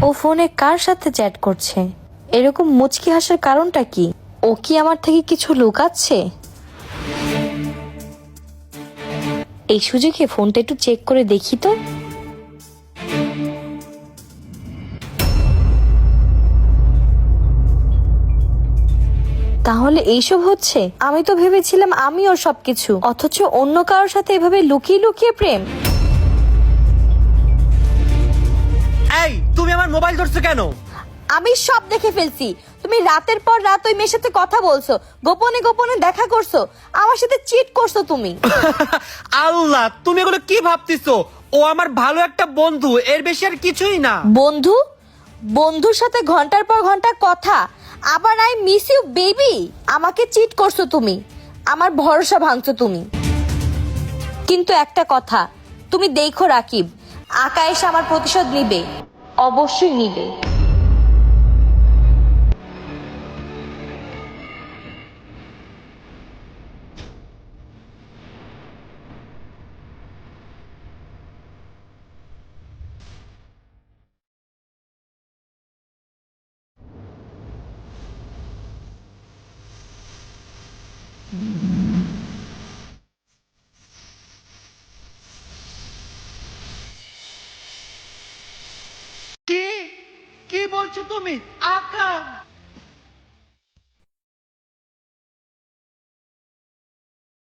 ও ফোনে কার সাথে চ্যাট করছে? এরকম মুচকি হাসার কারণটা কি? ও কি আমার থেকে কিছু লুকাচ্ছে? এই সুযোগে ফোনটা একটু চেক করে দেখি তো। তাহলে এইসব হচ্ছে? আমি তো ভেবেছিলাম আমি ওর সবকিছু, অথচ অন্য কারোর সাথে এভাবে লুকিয়ে লুকিয়ে প্রেম। এই তুমি আমার মোবাইল ধরছো কেন? আমি সব দেখে ফেলছি। তুমি রাতের পর রাত ওই মেয়ের সাথে কথা বলছো, গোপনে গোপনে দেখা করছো, আমার সাথে চিট করছো তুমি। আল্লাহ, তুমি এগুলো কি ভাবতেছো? ও আমার ভালো একটা বন্ধু, এর বেশি আর কিছুই না। বন্ধু? বন্ধুর সাথে ঘন্টার পর ঘন্টা কথা, আবার আই মিস ইউ বেবি। আমাকে চিট করছো তুমি, আমার ভরসা ভাঙছো তুমি। কিন্তু একটা কথা, তুমি দেখো রাকিব, আকা এসে আমার প্রতিশোধ নিবে, অবশ্যই নিবে। কি কি বলছো তুমি? আকা